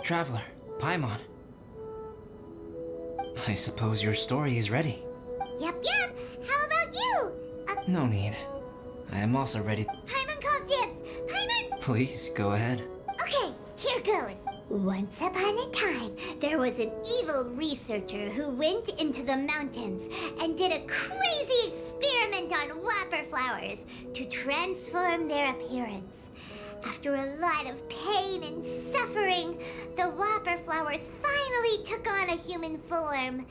Traveler, Paimon. I suppose your story is ready. Yep. How about you? No need. I am also ready. Paimon calls dibs. Paimon! Please, go ahead. Okay, here goes. Once upon a time, there was an evil researcher who went into the mountains and did a crazy experiment on whopper flowers to transform their appearance. After a lot of pain and suffering, the whopper flowers finally took on a human form.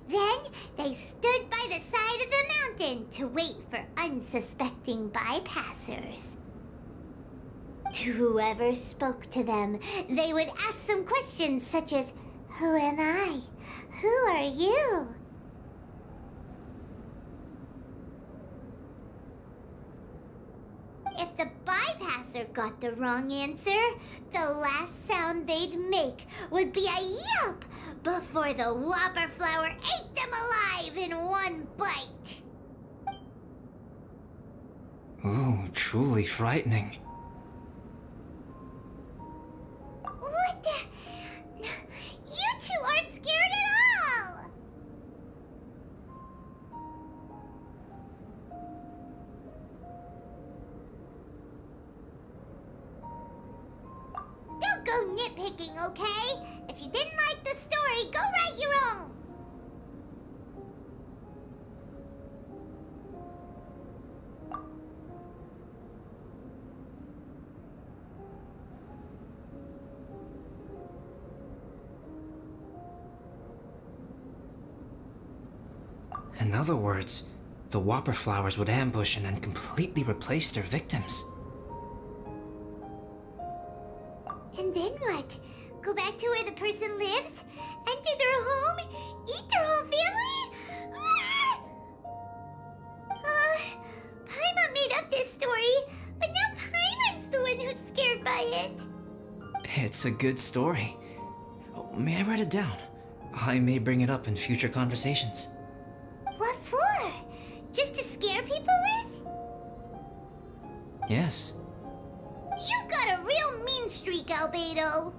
Then they stood by the side of the mountain to wait for unsuspecting bypassers. To whoever spoke to them, they would ask some questions such as, "Who am I? Who are you?" If the bypasser got the wrong answer, the last sound they'd make would be a yelp before the whopper flower ate them alive in one bite. Ooh, truly frightening. What the? You two aren't scared at all! Don't go nitpicking, okay? If you didn't like the story, go write your own! In other words, the whopper flowers would ambush and then completely replace their victims. And then what? Go back to where the person lives? Enter their home? Eat their whole family? Paimon made up this story, but now Paimon's the one who's scared by it. It's a good story. Oh, may I write it down? I may bring it up in future conversations. What for? Just to scare people with? Yes. You've got a real mean streak, Albedo.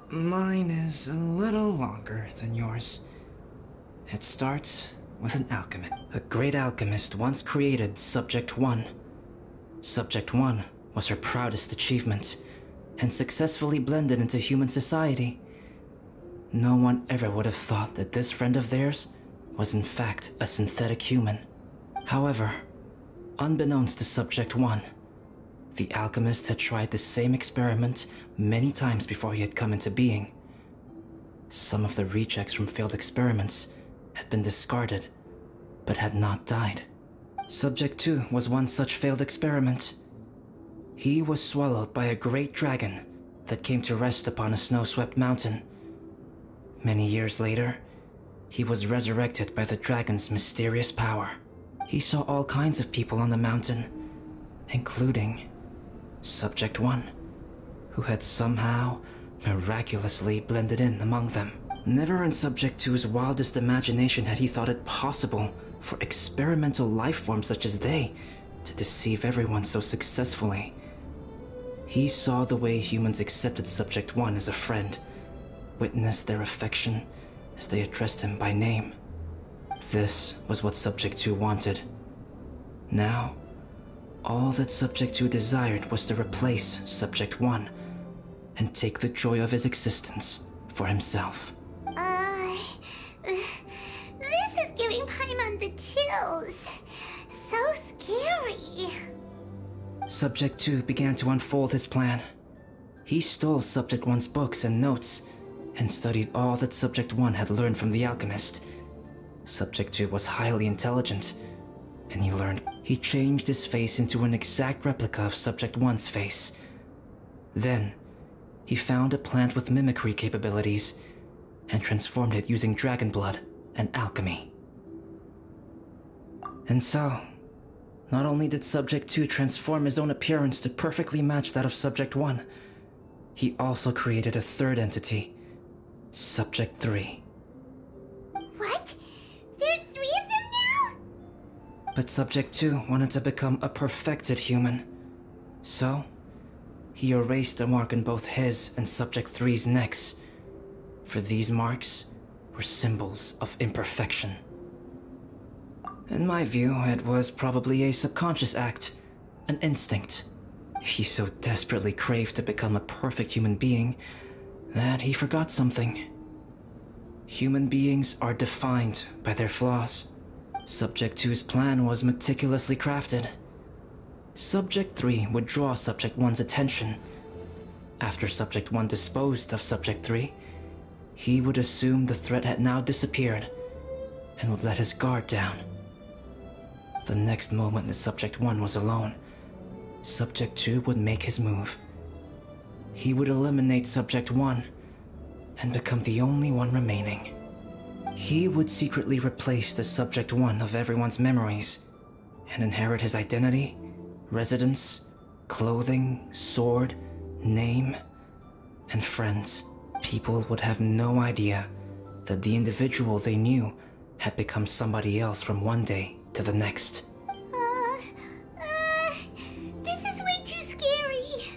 Mine is a little longer than yours. It starts with an alchemist. A great alchemist once created Subject 1. Subject 1 was her proudest achievement, and successfully blended into human society. No one ever would have thought that this friend of theirs was in fact a synthetic human. However, unbeknownst to Subject 1, the alchemist had tried the same experiment many times before he had come into being. Some of the rejects from failed experiments had been discarded, but had not died. Subject 2 was one such failed experiment. He was swallowed by a great dragon that came to rest upon a snow-swept mountain. Many years later, he was resurrected by the dragon's mysterious power. He saw all kinds of people on the mountain, including Subject 1, who had somehow miraculously blended in among them. Never in Subject 2's wildest imagination had he thought it possible for experimental life forms such as they to deceive everyone so successfully. He saw the way humans accepted Subject 1 as a friend, witnessed their affection as they addressed him by name. This was what Subject 2 wanted. Now, all that Subject 2 desired was to replace Subject 1 and take the joy of his existence for himself. This is giving Paimon the chills. So scary. Subject 2 began to unfold his plan. He stole Subject 1's books and notes and studied all that Subject 1 had learned from the alchemist. Subject 2 was highly intelligent, and he learned. He changed his face into an exact replica of Subject 1's face. Then, he found a plant with mimicry capabilities and transformed it using dragon blood and alchemy. And so, not only did Subject 2 transform his own appearance to perfectly match that of Subject 1, he also created a third entity, Subject 3. What? There's 3 of them now? But Subject 2 wanted to become a perfected human. So, he erased a mark on both his and Subject 3's necks. For these marks were symbols of imperfection. In my view, it was probably a subconscious act, an instinct. He so desperately craved to become a perfect human being that he forgot something. Human beings are defined by their flaws. Subject 2's plan was meticulously crafted. Subject 3 would draw Subject 1's attention. After Subject 1 disposed of Subject 3, he would assume the threat had now disappeared and would let his guard down. The next moment that Subject 1 was alone, Subject 2 would make his move. He would eliminate Subject 1 and become the only one remaining. He would secretly replace the Subject 1 of everyone's memories and inherit his identity, residence, clothing, sword, name, and friends. People would have no idea that the individual they knew had become somebody else from one day to the next. This is way too scary.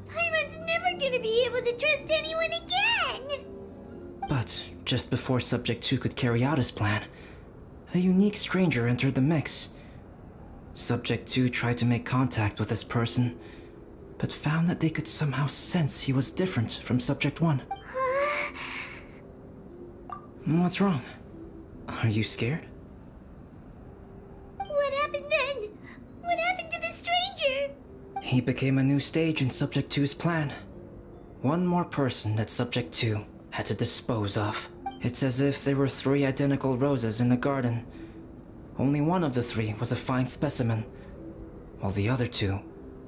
Paimon's never gonna be able to trust anyone again. But just before Subject 2 could carry out his plan, a unique stranger entered the mix. Subject 2 tried to make contact with this person, but found that they could somehow sense he was different from Subject 1. What's wrong? Are you scared? What happened then? What happened to the stranger? He became a new stage in Subject 2's plan. One more person that Subject 2 had to dispose of. It's as if there were 3 identical roses in a garden. Only one of the 3 was a fine specimen, while the other 2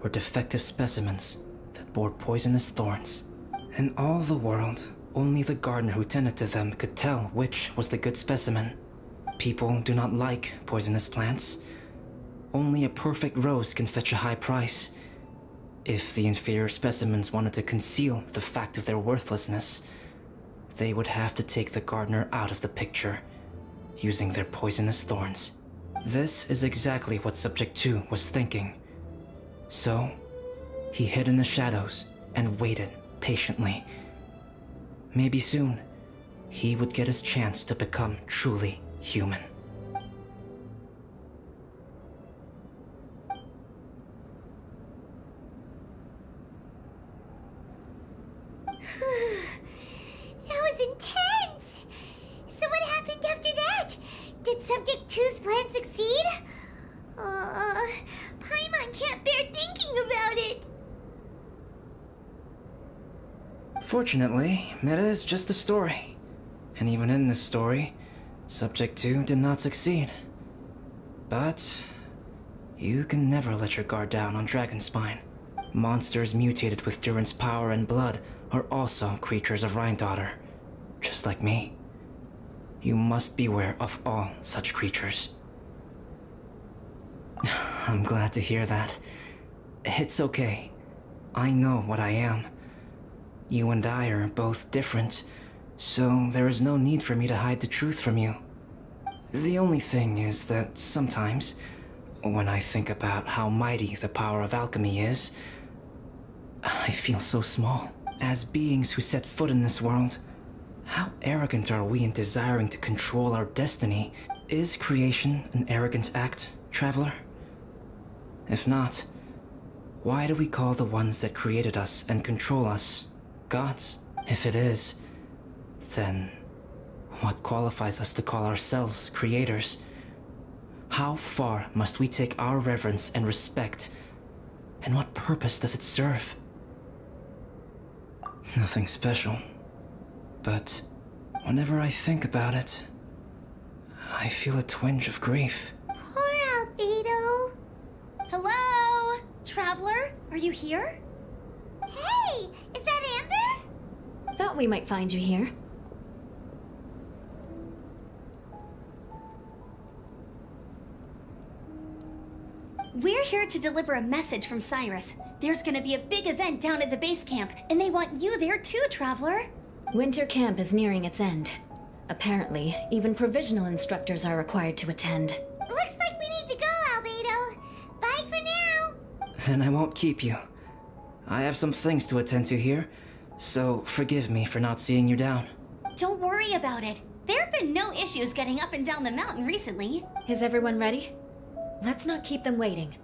were defective specimens that bore poisonous thorns. In all the world, only the gardener who tended to them could tell which was the good specimen. People do not like poisonous plants. Only a perfect rose can fetch a high price. If the inferior specimens wanted to conceal the fact of their worthlessness, they would have to take the gardener out of the picture, using their poisonous thorns. This is exactly what Subject 2 was thinking. So, he hid in the shadows and waited patiently. Maybe soon, he would get his chance to become truly human. That was intense! So what happened after that? Did Subject 2's plan succeed? Paimon can't bear thinking about it. Fortunately, Meta is just a story. And even in this story, Subject 2 did not succeed. But you can never let your guard down on Dragonspine. Monsters mutated with Durin's power and blood are also creatures of Rhine-Daughter, just like me. You must beware of all such creatures. I'm glad to hear that. It's okay. I know what I am. You and I are both different, so there is no need for me to hide the truth from you. The only thing is that sometimes, when I think about how mighty the power of alchemy is, I feel so small. As beings who set foot in this world, how arrogant are we in desiring to control our destiny? Is creation an arrogant act, traveler? If not, why do we call the ones that created us and control us gods? If it is, then what qualifies us to call ourselves creators? How far must we take our reverence and respect, and what purpose does it serve? Nothing special, but whenever I think about it, I feel a twinge of grief. Poor Albedo. Hello? Traveler, are you here? Hey, is that Amber? Thought we might find you here. We're here to deliver a message from Cyrus. There's gonna be a big event down at the base camp, and they want you there too, Traveler. Winter camp is nearing its end. Apparently, even provisional instructors are required to attend. Looks like we need to go, Albedo. Bye for now. Then I won't keep you. I have some things to attend to here, so forgive me for not seeing you down. Don't worry about it. There have been no issues getting up and down the mountain recently. Is everyone ready? Let's not keep them waiting.